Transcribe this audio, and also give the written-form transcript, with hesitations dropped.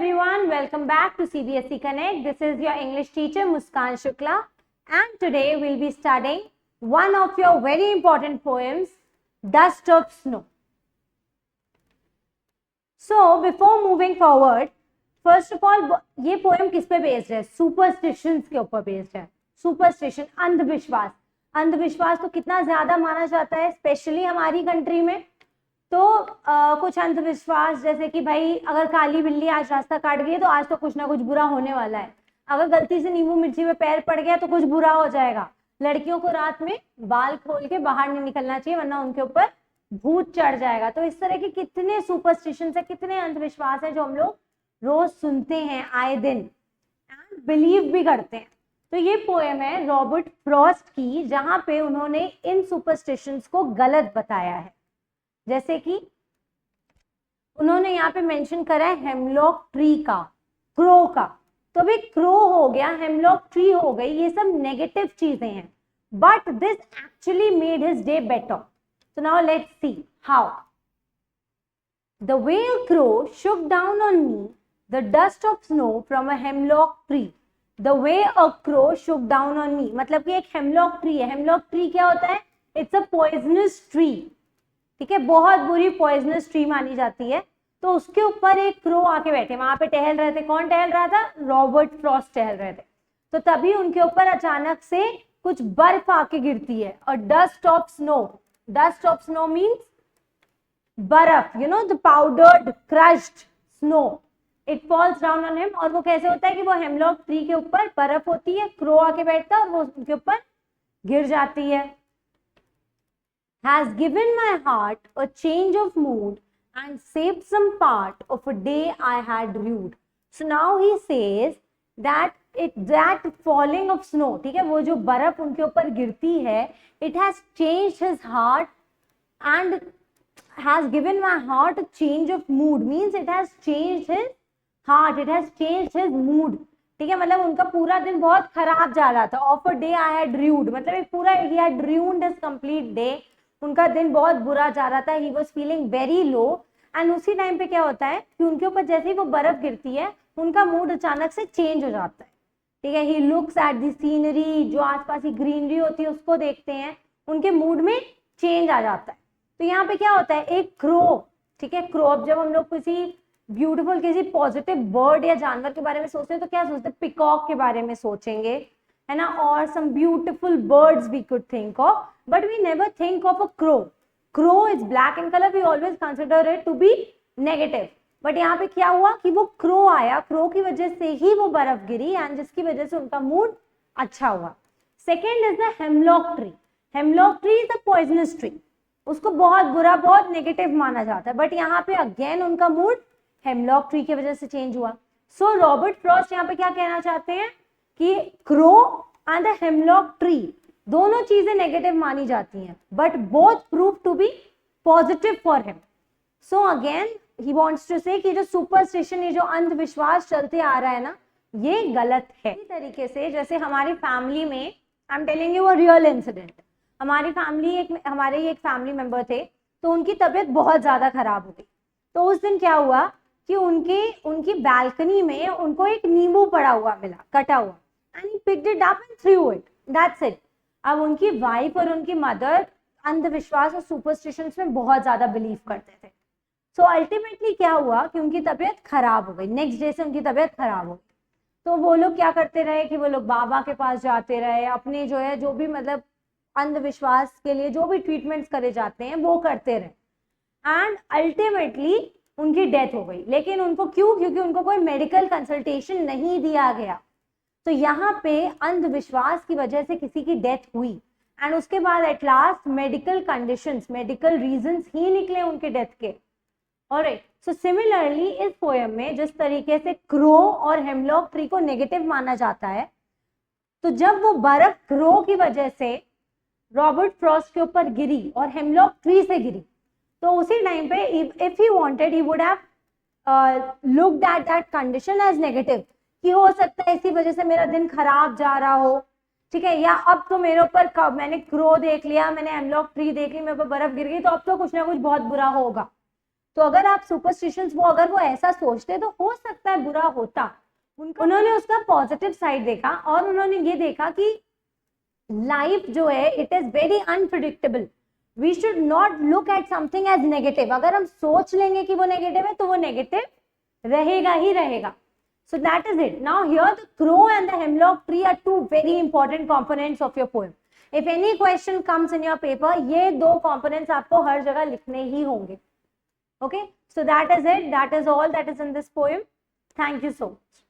everyone, welcome back to CBSE Connect. This is your English teacher Muskan Shukla, and today we'll be studying one of your very important poems, Dust of Snow. So before moving forward, first of all, ये poem किस पे based है? Superstitions के ऊपर based है. Superstition, अंधविश्वास. अंधविश्वास तो कितना ज्यादा माना जाता है, स्पेशली हमारी कंट्री में. तो कुछ अंधविश्वास जैसे कि भाई अगर काली बिल्ली आज रास्ता काट गई तो आज तो कुछ ना कुछ बुरा होने वाला है. अगर गलती से नींबू मिर्ची में पैर पड़ गया तो कुछ बुरा हो जाएगा. लड़कियों को रात में बाल खोल के बाहर नहीं निकलना चाहिए वरना उनके ऊपर भूत चढ़ जाएगा. तो इस तरह के कितने सुपरस्टिशंस है, कितने अंधविश्वास है जो हम लोग रोज सुनते हैं आए दिन एंड बिलीव भी करते हैं. तो ये पोएम है रॉबर्ट फ्रॉस्ट की, जहां पे उन्होंने इन सुपरस्टिशंस को गलत बताया है. जैसे कि उन्होंने यहाँ पे मेंशन करा है हेमलॉक ट्री का, क्रो का. तो भी क्रो हो गया, हेमलॉक ट्री हो गई, ये सब नेगेटिव चीजें हैं. But this actually made his day better. So now let's see how. The way a crow shook down on me the dust of snow from a hemlock tree. The way a crow shook down on me, मतलब कि एक hemlock tree है. Hemlock tree क्या होता है? It's a poisonous tree. ठीक है, बहुत बुरी पॉइजनस ट्री मानी जाती है. तो उसके ऊपर एक क्रो आके बैठे, वहां पे टहल रहे थे. कौन टहल रहा था? रॉबर्ट फ्रॉस्ट टहल रहे थे. तो तभी उनके ऊपर अचानक से कुछ बर्फ आके गिरती है. और dust of snow, dust of snow means बर्फ, you know the powdered crushed snow. It falls down on him. और वो कैसे होता है कि वो हेमलॉक ट्री के ऊपर बर्फ होती है, क्रो आके बैठता है और वो उनके ऊपर गिर जाती है. Has given my heart a change of mood and saved some part of a day I had rued. So now he says that falling of snow, ठीक है, वो जो बर्फ उनके ऊपर गिरती है, it has changed his heart and has given my heart a change of mood, means it has changed his heart, it has changed his mood. ठीक है, मतलब उनका पूरा दिन बहुत खराब जा रहा था. Of a day I had rued, मतलब एक पूरा he had ruined his complete day. उनका दिन बहुत बुरा जा रहा था. He was feeling very low. And उसी टाइम पे क्या होता है कि उनके ऊपर जैसे ही वो बर्फ गिरती है उनका मूड अचानक से चेंज हो जाता है. ठीक है, he looks at the scenery, जो आसपास की ग्रीनरी होती है उसको देखते हैं, उनके मूड में चेंज आ जाता है. तो यहाँ पे क्या होता है, एक क्रो, ठीक है, क्रो. अब जब हम लोग किसी ब्यूटीफुल, किसी पॉजिटिव बर्ड या जानवर के बारे में सोचते हैं तो क्या सोचते हैं? पिकॉक के बारे में सोचेंगे, है ना, और some beautiful birds we could think of, but we never think of a crow. Crow is black in color, we always consider it to be negative. But यहाँ पे क्या हुआ कि वो crow आया, crow की वजह से ही वो बर्फ गिरी एंड जिसकी वजह से उनका मूड अच्छा हुआ. Second is the hemlock tree. Hemlock tree is a poisonous tree. उसको बहुत बुरा, बहुत नेगेटिव माना जाता है. बट यहाँ पे अगेन उनका मूड हेमलॉक ट्री की वजह से चेंज हुआ. सो रॉबर्ट फ्रॉस्ट यहाँ पे क्या कहना चाहते हैं कि crow and the hemlock tree दोनों चीजें नेगेटिव मानी जाती हैं, but both prove to be positive for him. So again he wants to say कि जो सुपरस्टिशन, ये जो अंधविश्वास चलते आ रहा है ना, ये गलत है. इसी तरीके से जैसे हमारी फैमिली में, I am telling you a real incident. हमारी फैमिली, हमारे एक फैमिली मेंबर थे, तो उनकी तबीयत बहुत ज्यादा खराब हो गई. तो उस दिन क्या हुआ कि उनकी बालकनी में उनको एक नींबू पड़ा हुआ मिला, कटा हुआ, and he picked it up and through it. That's it. अब उनकी वाइफ और उनकी मदर अंधविश्वास और सुपरस्टिशंस में बहुत ज्यादा बिलीव करते थे. सो अल्टीमेटली क्या हुआ कि उनकी तबीयत खराब हो गई. नेक्स्ट डे से उनकी तबीयत खराब हो गई. तो वो लोग क्या करते रहे कि वो लोग बाबा के पास जाते रहे, अपने जो है जो भी मतलब अंधविश्वास के लिए जो भी ट्रीटमेंट्स करे जाते हैं वो करते रहे. एंड अल्टीमेटली उनकी डेथ हो गई. लेकिन उनको क्यों? क्योंकि उनको कोई मेडिकल कंसल्टेशन नहीं दिया गया. तो यहाँ पे अंधविश्वास की वजह से किसी की डेथ हुई एंड उसके बाद at last medical conditions, medical reasons ही निकले उनके डेथ के. ऑलराइट. सो सिमिलरली इस पोएम में जिस तरीके से क्रो और हेमलॉक ट्री को नेगेटिव माना जाता है, तो जब वो बर्फ क्रो की वजह से रॉबर्ट फ्रॉस्ट के ऊपर गिरी और हेमलॉक ट्री से गिरी, तो उसी टाइम पे if he wanted he would have looked at that condition as negative, कि हो सकता है इसी वजह से मेरा दिन खराब जा रहा हो. ठीक है, या अब तो मेरे ऊपर मैंने क्रो देख लिया, मैंने हेमलॉक ट्री देख ली, मेरे ऊपर बर्फ गिर गई, तो अब तो कुछ ना कुछ बहुत बुरा होगा. तो अगर आप सुपरस्टिशंस वो अगर वो ऐसा सोचते तो हो सकता है बुरा होता, उन्होंने उसका पॉजिटिव साइड देखा और उन्होंने ये देखा कि लाइफ जो है it is very unpredictable, we should not look at something as negative, अगर हम सोच लेंगे कि वो नेगेटिव है तो वो नेगेटिव रहेगा ही रहेगा. So that is it. Now here the crow and the hemlock tree are two very important components of your poem. If any question comes in your paper, ये दो components आपको हर जगह लिखने ही होंगे. Okay, so that is it. That is all that is in this poem. Thank you so much.